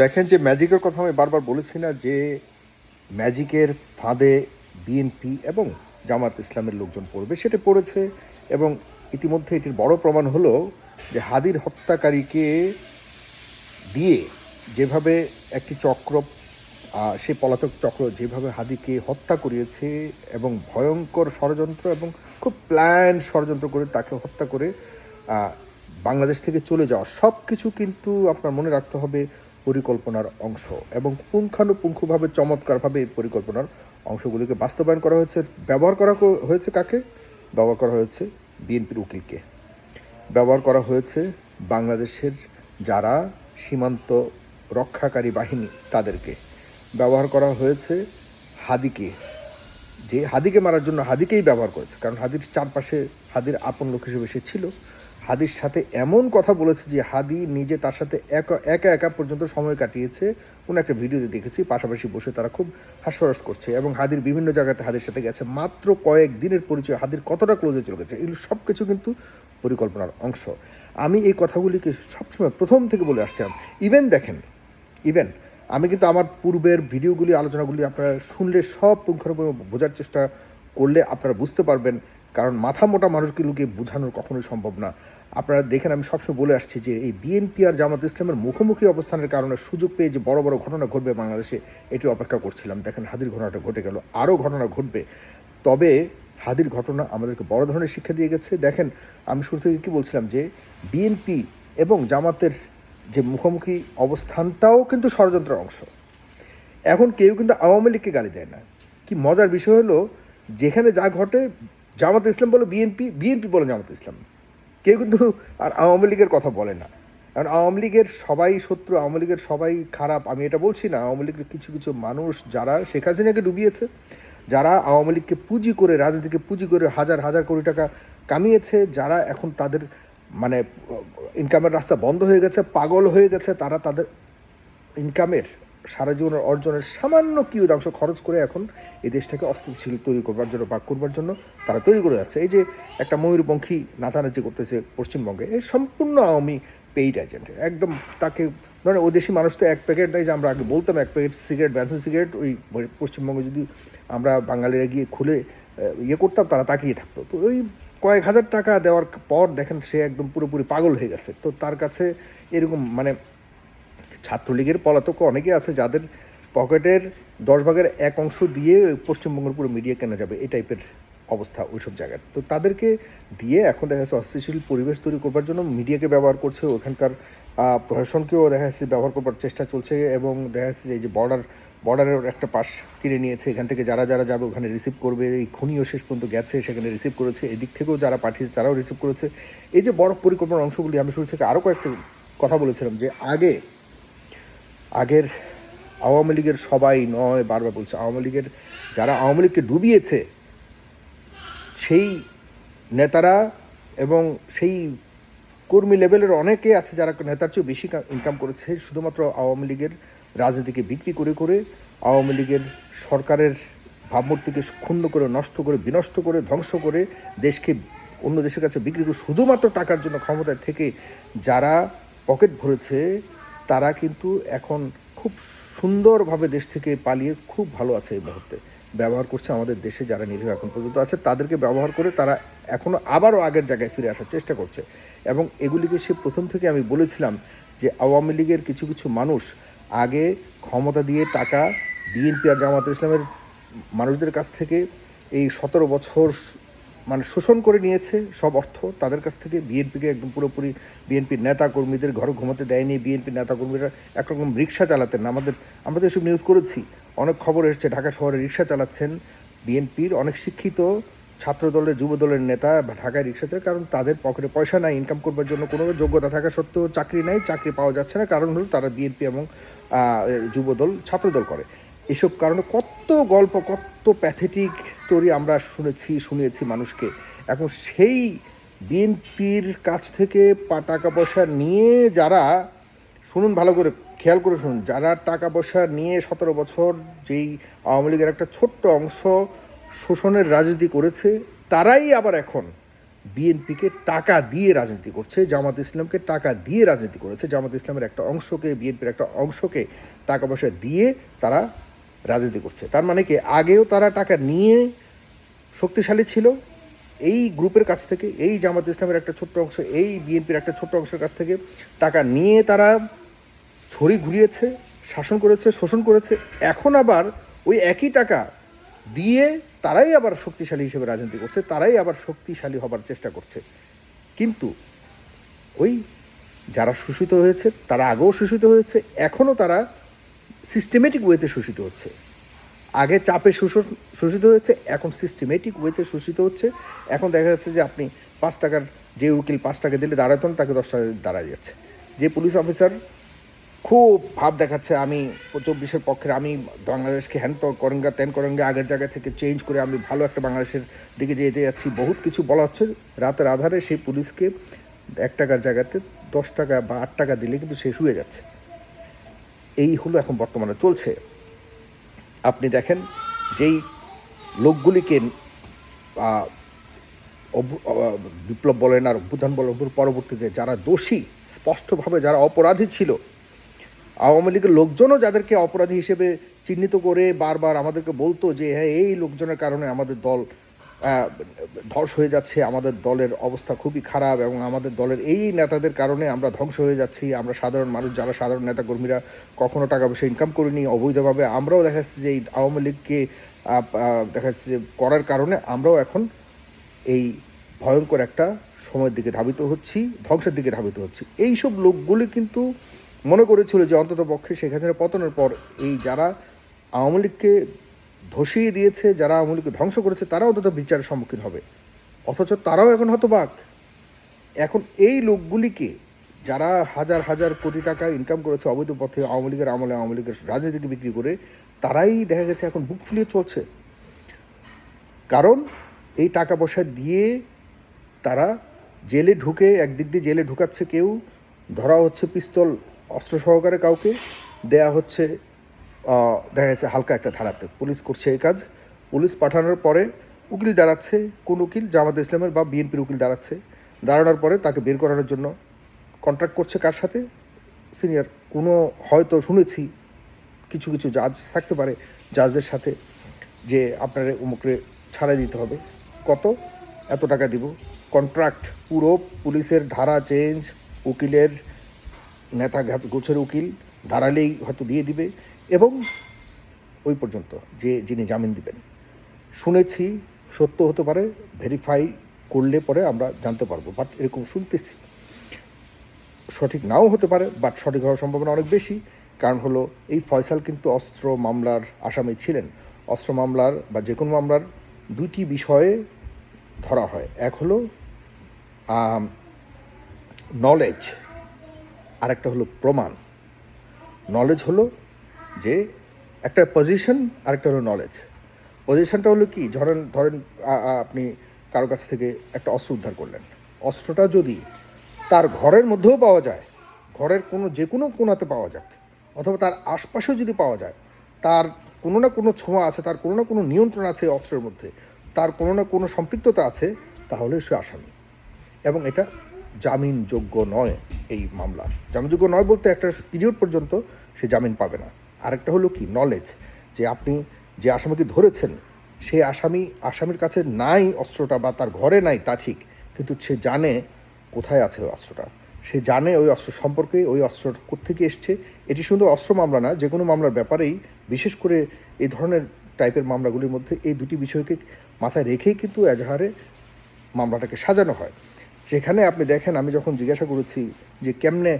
দেখেন যে ম্যাজিকের কথা আমি বারবার বলেছি না যে ম্যাজিকের ফাঁদে বিএনপি এবং জামাত ইসলামের লোকজন পড়বে, সেটা পড়েছে। এবং ইতিমধ্যে এটির বড় প্রমাণ হলো যে হাদির হত্যাকারীকে দিয়ে যেভাবে একটি চক্র, সেই পলাতক চক্র যেভাবে হাদিকে হত্যা করিয়েছে এবং ভয়ঙ্কর ষড়যন্ত্র এবং খুব প্ল্যান ষড়যন্ত্র করে তাকে হত্যা করে বাংলাদেশ থেকে চলে যাওয়া, সব কিছু কিন্তু আপনার মনে রাখতে হবে পরিকল্পনার অংশ। এবং পুঙ্খানুপুঙ্খভাবে চমৎকারভাবে এই পরিকল্পনার অংশগুলিকে বাস্তবায়ন করা হয়েছে। ব্যবহার করা হয়েছে কাকে? ব্যবহার করা হয়েছে বিএনপির উকিলকে, ব্যবহার করা হয়েছে বাংলাদেশের যারা সীমান্ত রক্ষাকারী বাহিনী তাদেরকে, ব্যবহার করা হয়েছে হাদিকে, যে হাদিকে মারার জন্য হাদিকেই ব্যবহার করেছে। কারণ হাদির চারপাশে হাদির আপন লোক হিসেবে সে ছিল। হাদির সাথে এমন কথা বলেছে যে হাদি নিজে তার সাথে একা একা পর্যন্ত সময় কাটিয়েছে। কোনো একটা ভিডিওতে দেখেছি পাশাপাশি বসে তারা খুব হাস্যরস করছে এবং হাদির বিভিন্ন জায়গাতে হাদির সাথে গেছে। মাত্র কয়েক দিনের পরিচয় হাদির কতটা ক্লোজে চলে গেছে, এগুলো সব কিছু কিন্তু পরিকল্পনার অংশ। আমি এই কথাগুলিকে সবসময় প্রথম থেকে বলে আসছিলাম। ইভেন আমি কিন্তু আমার পূর্বের ভিডিওগুলি, আলোচনাগুলি আপনারা শুনলে সব পুঙ্খানুপুঙ্খ বোঝার চেষ্টা করলে আপনারা বুঝতে পারবেন। কারণ মাথা মোটা মানুষগুলোকে বোঝানোর কখনোই সম্ভব না। আপনারা দেখেন, আমি সবসময় বলে আসছি যে এই বিএনপি আর জামাত ইসলামের মুখোমুখি অবস্থানের কারণে সুযোগ পেয়ে যে বড় বড় ঘটনা ঘটবে বাংলাদেশে, এটি অপেক্ষা করছিলাম। দেখেন হাদির ঘটনাটা ঘটে গেল, আরও ঘটনা ঘটবে। তবে হাদির ঘটনা আমাদেরকে বড় ধরনের শিক্ষা দিয়ে গেছে। দেখেন, আমি শুরু থেকে কী বলছিলাম যে বিএনপি এবং জামাতের যে মুখোমুখি অবস্থানটাও কিন্তু ষড়যন্ত্রের অংশ। এখন কেউ কিন্তু আওয়ামী লীগকে গালি দেয় না। কি মজার বিষয় হলো, যেখানে যা ঘটে জামাত ইসলাম বলে বিএনপি, বিএনপি বলে জামাত ইসলাম, কেউ কিন্তু আর আওয়ামী লীগের কথা বলে না। কারণ আওয়ামী লীগের সবাই শত্রু, আওয়ামী লীগের সবাই খারাপ আমি এটা বলছি না। আওয়ামী লীগের কিছু কিছু মানুষ যারা শেখ হাসিনাকে ডুবিয়েছে, যারা আওয়ামী লীগকে পুঁজি করে, রাজনীতিকে পুঁজি করে হাজার হাজার কোটি টাকা কামিয়েছে, যারা এখন তাদের মানে ইনকামের রাস্তা বন্ধ হয়ে গেছে, পাগল হয়ে গেছে, তারা তাদের ইনকামের সারা জীবনের অর্জনের সামান্য কিয়দাংশ খরচ করে এখন এই দেশটাকে অস্থিতিশীল তৈরি করবার জন্য বা করবার জন্য তারা তৈরি করে যাচ্ছে। এই যে একটা ময়ূরপঙ্খী নাচানাচি করতেছে পশ্চিমবঙ্গে, এই সম্পূর্ণ আওয়ামী পেইড এজেন্ট। একদম তাকে ধরেন ওই দেশি মানুষ তো এক প্যাকেট দেয়, যে আমরা আগে বলতাম এক প্যাকেট সিগারেট, ব্যান্সন সিগারেট ওই পশ্চিমবঙ্গে যদি আমরা বাঙালিরা গিয়ে খুলে করতাম, তারা তাকিয়ে থাকতো। তো ওই কয়েক হাজার টাকা দেওয়ার পর দেখেন সে একদম পুরোপুরি পাগল হয়ে গেছে। তো তার কাছে এরকম মানে ছাত্রলীগের পলাতক অনেকে আছে যাদের পকেটের 10 ভাগের 1 অংশ দিয়ে পশ্চিমবঙ্গের পুরো মিডিয়া কেনা যাবে, এই টাইপের অবস্থা ওইসব জায়গায়। তো তাদেরকে দিয়ে এখন দেখা যাচ্ছে অস্থিতিশীল পরিবেশ তৈরি করবার জন্য মিডিয়াকে ব্যবহার করছে, ওখানকার প্রশাসনকেও দেখা যাচ্ছে ব্যবহার করবার চেষ্টা চলছে। এবং দেখা যাচ্ছে যে এই যে বর্ডারের একটা পাশ কিনে নিয়েছে, এখান থেকে যারা যারা যাবে ওখানে রিসিভ করবে। এই খুনিও শেষ পর্যন্ত গেছে, সেখানে রিসিভ করেছে, এদিক থেকেও যারা পাঠিয়েছে তারাও রিসিভ করেছে। এই যে বড় পরিকল্পনার অংশগুলি, আমি শুরু থেকে আরও কয়েকটা কথা বলেছিলাম যে আগের আওয়ামী লীগের সবাই নয়, বারবার বলছে, আওয়ামী লীগের যারা আওয়ামী লীগকে ডুবিয়েছে সেই নেতারা এবং সেই কর্মী লেভেলের অনেকে আছে যারা নেতার চেয়েও বেশি ইনকাম করেছে শুধুমাত্র আওয়ামী লীগের রাজনীতিকে বিক্রি করে করে, আওয়ামী লীগের সরকারের ভাবমূর্তিকে ক্ষুণ্ণ করে, নষ্ট করে, বিনষ্ট করে, ধ্বংস করে দেশকে অন্য দেশের কাছে বিক্রি করে শুধুমাত্র টাকার জন্য ক্ষমতায় থেকে যারা পকেট ভরেছে, তারা কিন্তু এখন খুব সুন্দরভাবে দেশ থেকে পালিয়ে খুব ভালো আছে। এই মুহূর্তে ব্যবহার করছে আমাদের দেশে যারা নিরীহ এখন পর্যন্ত আছে, তাদেরকে ব্যবহার করে তারা এখনও আবারও আগের জায়গায় ফিরে আসার চেষ্টা করছে। এবং এগুলিকে সে প্রথম থেকে আমি বলেছিলাম যে আওয়ামী লীগের কিছু কিছু মানুষ আগে ক্ষমতা দিয়ে টাকা বিএনপি আর জামাত ইসলামের মানুষদের কাছ থেকে এই 17 বছর মানে শোষণ করে নিয়েছে সব অর্থ তাদের কাছ থেকে। বিএনপিকে একদম পুরোপুরি বিএনপির নেতাকর্মীদের ঘরে ঘুমাতে দেয়নি। বিএনপির নেতাকর্মীরা একরকম রিক্সা চালাতেন। আমরা তো এসব নিউজ করেছি, অনেক খবর এসছে ঢাকা শহরে রিক্সা চালাচ্ছেন বিএনপির অনেক শিক্ষিত ছাত্র দলের, যুব দলের নেতা ঢাকায় রিক্সা চালায়। কারণ তাদের পকেটে পয়সা নাই, ইনকাম করবার জন্য কোনো যোগ্যতা থাকা সত্ত্বেও চাকরি নাই, চাকরি পাওয়া যাচ্ছে না। কারণ হলো তারা বিএনপি এবং যুবদল, ছাত্রদল করে। এসব কারণে কত গল্প, কত প্যাথেটিক স্টোরি আমরা শুনিয়েছি মানুষকে। এখন সেই বিএনপির কাছ থেকে টাকা পয়সা নিয়ে যারা, শুনুন ভালো করে, খেয়াল করে শুনুন, যারা টাকা পয়সা নিয়ে 17 বছর যেই আওয়ামী লীগের একটা ছোট্ট অংশ শোষণের রাজনীতি করেছে, তারাই আবার এখন বিএনপিকে টাকা দিয়ে রাজনীতি করছে, জামাত ইসলামকে টাকা দিয়ে রাজনীতি করেছে, জামাত ইসলামের একটা অংশকে, বিএনপির একটা অংশকে টাকা পয়সা দিয়ে তারা রাজনীতি করছে। তার মানে কি, আগেও তারা টাকা নিয়ে শক্তিশালী ছিল এই গ্রুপের কাছ থেকে, এই জামাত ইসলামের একটা ছোট্ট অংশ, এই বিএনপির একটা ছোট্ট অংশের কাছ থেকে টাকা নিয়ে তারা ছড়ি ঘুরিয়েছে, শাসন করেছে, শোষণ করেছে। এখন আবার ওই একই টাকা দিয়ে তারাই আবার শক্তিশালী হিসেবে রাজনীতি করছে, তারাই আবার শক্তিশালী হবার চেষ্টা করছে। কিন্তু ওই যারা শোষিত হয়েছে তারা আগেও শোষিত হয়েছে, এখনও তারা সিস্টেমেটিক ওয়েতে শোষিত হচ্ছে। আগে চাপে শোষিত হয়েছে, এখন সিস্টেমেটিক ওয়েতে শোষিত হচ্ছে। এখন দেখা যাচ্ছে যে আপনি 5 টাকার যে উকিল 5 টাকা দিলে দাঁড়াতেন, তাকে 10 টাকা দাঁড়ায় যাচ্ছে। যে পুলিশ অফিসার খুব ভাব দেখাচ্ছে আমি 24-এর পক্ষের, আমি বাংলাদেশকে হ্যান করেঙ্গা ত্যান করেঙ্গা, আগের জায়গা থেকে চেঞ্জ করে আমি ভালো একটা বাংলাদেশের দিকে যেতে যাচ্ছি, বহুত কিছু বলা হচ্ছে। রাতের আধারে সেই পুলিশকে 1 টাকার জায়গাতে 10 টাকা বা 8 টাকা দিলে কিন্তু সে শুয়ে যাচ্ছে। এই হলো এখন বর্তমানে চলছে। আপনি দেখেন যেই লোকগুলিকে বিপ্লব বলেন আর অভ্যুত্থান বলেন, পরবর্তীতে যারা দোষী, স্পষ্টভাবে যারা অপরাধী ছিল, আওয়ামী লীগের লোকজনও যাদেরকে অপরাধী হিসেবে চিহ্নিত করে বারবার আমাদেরকে বলতো যে হ্যাঁ এই লোকজনের কারণে আমাদের দল ধ্বংস হয়ে যাচ্ছে, আমাদের দলের অবস্থা খুবই খারাপ এবং আমাদের দলের এই নেতাদের কারণে আমরা ধ্বংস হয়ে যাচ্ছি, আমরা সাধারণ মানুষ যারা সাধারণ নেতাকর্মীরা কখনো টাকা পয়সা ইনকাম করিনি অবৈধভাবে, আমরাও দেখা যাচ্ছে যে এই আওয়ামী লীগকে দেখা যাচ্ছে যে করার কারণে আমরাও এখন এই ভয়ঙ্কর একটা সময়ের দিকে ধাবিত হচ্ছি, ধ্বংসের দিকে ধাবিত হচ্ছি। এইসব লোকগুলি কিন্তু মনে করেছিল যে অন্তত পক্ষে শেখ হাসিনার পতনের পর এই যারা আওয়ামী লীগকে ধসিয়ে দিয়েছে, যারা আওয়ামী লীগকে ধ্বংস করেছে, তারা অন্তত বিচারের সম্মুখীন হবে। অথচ তারাও এখন হতবাক। এখন এই লোকগুলিকে, যারা হাজার হাজার কোটি টাকা ইনকাম করেছে অবৈধ পথে আওয়ামী লীগের আমলে, আওয়ামী লীগের রাজনীতিকে বিক্রি করে, তারাই দেখা গেছে এখন বুক ফুলিয়ে চলছে। কারণ এই টাকা পয়সা দিয়ে তারা জেলে ঢুকে, একদিক দিয়ে জেলে ঢুকাচ্ছে কেউ, ধরা হচ্ছে পিস্তল অস্ত্র সহকারে কাউকে, দেয়া হচ্ছে দেখা যাচ্ছে হালকা একটা ধারাতে। পুলিশ করছে এই কাজ। পুলিশ পাঠানোর পরে উকিল দাঁড়াচ্ছে, কোন উকিল? জামাত ইসলামের বা বিএনপির উকিল দাঁড়াচ্ছে। দাঁড়ানোর পরে তাকে বের করানোর জন্য কন্ট্রাক্ট করছে কার সাথে? সিনিয়র কোনো, হয়তো শুনেছি কিছু কিছু জাজ থাকতে পারে, জাজদের সাথে, যে আপনার উমুকরে ছাড়াই দিতে হবে, কত, এত টাকা দিব, কন্ট্রাক্ট পুরো। পুলিশের ধারা চেঞ্জ, উকিলের নেতা গোছের উকিল দাঁড়ালেই হয়তো দিয়ে দিবে, এবং ওই পর্যন্ত যে যিনি জামিন দিবেন। শুনেছি, সত্য হতে পারে, ভেরিফাই করলে পরে আমরা জানতে পারবো, বাট এরকম শুনতেছি। সঠিক নাও হতে পারে, বাট সঠিক হওয়ার সম্ভাবনা অনেক বেশি। কারণ হলো এই ফয়সাল কিন্তু অস্ত্র মামলার আসামি ছিলেন। অস্ত্র মামলার বা যে কোনো মামলার 2টি বিষয়ে ধরা হয়। এক হলো নলেজ, আরেকটা হলো প্রমাণ। নলেজ হলো যে একটা পজিশন, আরেকটা হলো নলেজ। পজিশনটা হলো কি, ধরেন আপনি কারো কাছ থেকে একটা অস্ত্র উদ্ধার করলেন। অস্ত্রটা যদি তার ঘরের মধ্যেও পাওয়া যায়, ঘরের যে কোনো কোণাতে পাওয়া যাক, অথবা তার আশপাশেও যদি পাওয়া যায়, তার কোনো না কোনো ছোঁয়া আছে, তার কোনো না কোনো নিয়ন্ত্রণ আছে অস্ত্রের মধ্যে, তার কোনো না কোনো সম্পৃক্ততা আছে, তাহলে সে আসামি। এবং এটা জামিনযোগ্য নয়। এই মামলা জামিনযোগ্য নয় বলতে একটা পিরিয়ড পর্যন্ত সে জামিন পাবে না। আরেকটা হলো কি, নলেজ, যে আপনি যে আসামিকে ধরেছেন সে আসামির কাছে নাই অস্ত্রটা, বা তার ঘরে নাই তা ঠিক, কিন্তু সে জানে কোথায় আছে ওই অস্ত্রটা, সে জানে ওই অস্ত্র সম্পর্কে, ওই অস্ত্র কোত্থেকে এসছে। এটি শুধু অস্ত্র মামলা না, যে কোনো মামলার ব্যাপারেই, বিশেষ করে এই ধরনের টাইপের মামলাগুলির মধ্যে এই 2টি বিষয়কে মাথায় রেখেই কিন্তু এজাহারে মামলাটাকে সাজানো হয়। সেখানে আপনি দেখেন, আমি যখন জিজ্ঞাসা করেছি যে কেমনে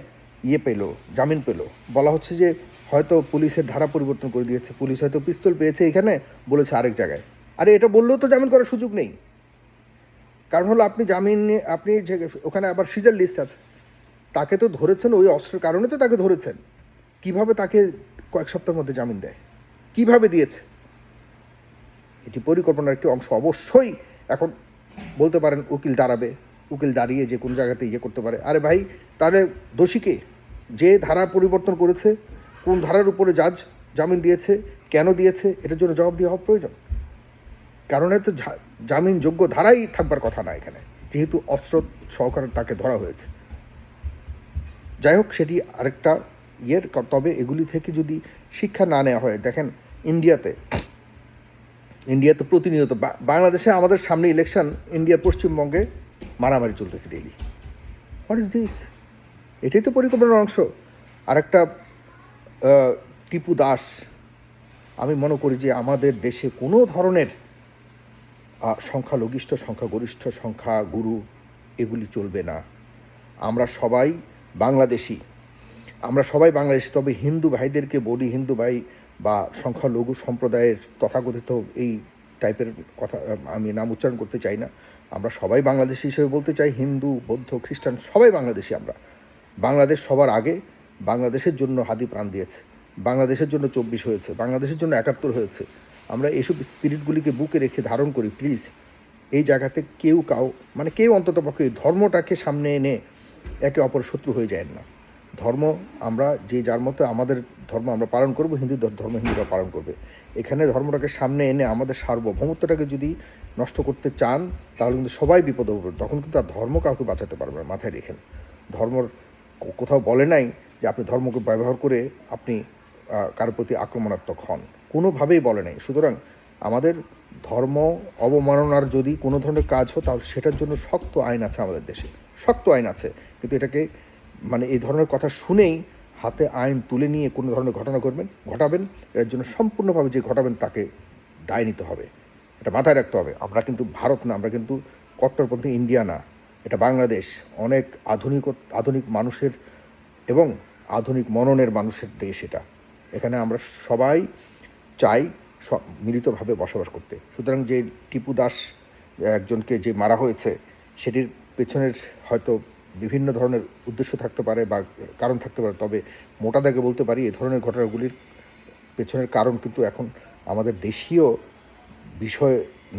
পেলো, জামিন পেলো, বলা হচ্ছে যে হয়তো পুলিশের ধারা পরিবর্তন করে দিয়েছে, পুলিশ হয়তো পিস্তল পেয়েছে এখানে, বলেছে আরেক জায়গায়। আরে এটা বললেও তো জামিন করার সুযোগ নেই। কারণ হলো আপনি আপনি যে ওখানে আবার সিজার লিস্ট আছে, তাকে তো ধরেছেন ওই অস্ত্রের কারণে, তো তাকে ধরেছেন। কিভাবে তাকে কয়েক সপ্তাহের মধ্যে জামিন দেয়? কিভাবে দিয়েছে? এটি পরিকল্পনার একটি অংশ অবশ্যই। এখন বলতে পারেন উকিল দাঁড়াবে, উকিল দাঁড়িয়ে যে কোনো জায়গাতে করতে পারে। আরে ভাই, তাহলে দোষীকে, যে ধারা পরিবর্তন করেছে, কোন ধারার উপরে জাজ জামিন দিয়েছে, কেন দিয়েছে, এটার জন্য জবাব দেওয়া হওয়া প্রয়োজন। কারণ এত জামিনযোগ্য ধারাই থাকবার কথা না এখানে। যেহেতু অস্ত্র সহকারে তাকে ধরা হয়েছে। যাই হোক, সেটি আরেকটা তবে এগুলি থেকে যদি শিক্ষা না নেওয়া হয়, দেখেন ইন্ডিয়াতে প্রতিনিয়ত বাংলাদেশে আমাদের সামনে ইলেকশন, ইন্ডিয়ার পশ্চিমবঙ্গে মারামারি চলতেছে ডেইলি। What is this? এটাই তো পরিকল্পনার অংশ। আরেকটা টিপু দাস, আমি মনে করি যে আমাদের দেশে কোনো ধরনের সংখ্যালঘিষ্ঠ, সংখ্যাগরিষ্ঠ, সংখ্যাগুরু এগুলি চলবে না। আমরা সবাই বাংলাদেশি, তবে হিন্দু ভাইদেরকে বলি, হিন্দু ভাই বা সংখ্যালঘু সম্প্রদায়ের তথাকথিত এই টাইপের কথা আমি নাম উচ্চারণ করতে চাই না। আমরা সবাই বাংলাদেশি হিসেবে বলতে চাই। হিন্দু, বৌদ্ধ, খ্রিস্টান সবাই বাংলাদেশি। বাংলাদেশ সবার আগে বাংলাদেশের জন্য হাদি প্রাণ দিয়েছে, বাংলাদেশের জন্য 24 হয়েছে, বাংলাদেশের জন্য 71 হয়েছে। আমরা এইসব স্পিরিটগুলিকে বুকে রেখে ধারণ করি। প্লিজ এই জায়গাতে কেউ অন্ততপক্ষে ধর্মটাকে সামনে এনে একে অপর শত্রু হয়ে যায় না। ধর্ম আমরা যার মতো আমাদের ধর্ম আমরা পালন করব, হিন্দুদের ধর্ম হিন্দুরা পালন করবে। এখানে ধর্মটাকে সামনে এনে আমাদের সার্বভৌমত্বটাকে যদি নষ্ট করতে চান, তাহলে কিন্তু সবাই বিপদে পড়বে। তখন কিন্তু আর ধর্ম কাউকে বাঁচাতে পারবে না। মাথায় রেখেন, ধর্মর কোথাও বলে নাই যে আপনি ধর্মকে ব্যবহার করে আপনি কারোর প্রতি আক্রমণাত্মক হন, কোনোভাবেই বলে নাই। সুতরাং আমাদের ধর্ম অবমাননার যদি কোনো ধরনের কাজ হয়, তাহলে সেটার জন্য শক্ত আইন আছে আমাদের দেশে, শক্ত আইন আছে। কিন্তু এটাকে এই ধরনের কথা শুনেই হাতে আইন তুলে নিয়ে কোনো ধরনের ঘটাবেন, এর জন্য সম্পূর্ণভাবে যে ঘটাবেন তাকে দায় নিতে হবে। এটা মাথায় রাখতে হবে। আমরা কিন্তু ভারত না, আমরা কিন্তু কট্টরপন্থী ইন্ডিয়া না, এটা বাংলাদেশ। অনেক আধুনিক মানুষের এবং আধুনিক মননের মানুষের দেশ এটা। এখানে আমরা সবাই চাই মিলিতভাবে বসবাস করতে। সুতরাং যে টিপু দাস একজনকে যে মারা হয়েছে, সেটির পেছনের হয়তো বিভিন্ন ধরনের উদ্দেশ্য থাকতে পারে বা কারণ থাকতে পারে। তবে মোটা দাগে বলতে পারি, এই ধরনের ঘটনাগুলির পেছনের কারণ কিন্তু এখন আমাদের দেশীয় বিষয়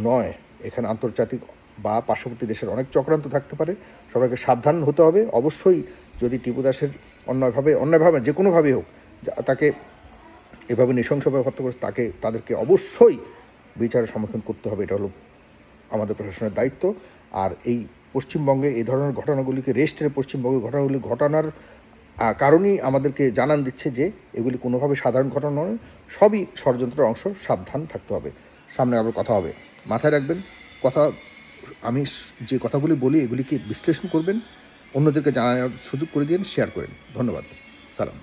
নয়। এখানে আন্তর্জাতিক বা পার্শ্ববর্তী দেশের অনেক চক্রান্ত থাকতে পারে। সবাইকে সাবধান হতে হবে। অবশ্যই যদি টিপু দাসের অন্যায়ভাবে যে কোনোভাবেই হোক তাকে এভাবে নৃশংসভাবে হত্যা করে, তাদেরকে অবশ্যই বিচারের সম্মুখীন করতে হবে। এটা হলো আমাদের প্রশাসনের দায়িত্ব। আর এই পশ্চিমবঙ্গে এই ধরনের ঘটনাগুলিকে পশ্চিমবঙ্গে ঘটনাগুলি ঘটানোর কারণেই আমাদেরকে জানান দিচ্ছে যে এগুলি কোনোভাবে সাধারণ ঘটনা নয়, সবই ষড়যন্ত্রের অংশ। সাবধান থাকতে হবে। সামনে আবার কথা হবে। মাথায় রাখবেন, আমি যে কথাগুলি বলি এগুলিকে বিশ্লেষণ করবেন, অন্যদেরকে জানানোর সুযোগ করে দিন, শেয়ার করেন। ধন্যবাদ। সালাম।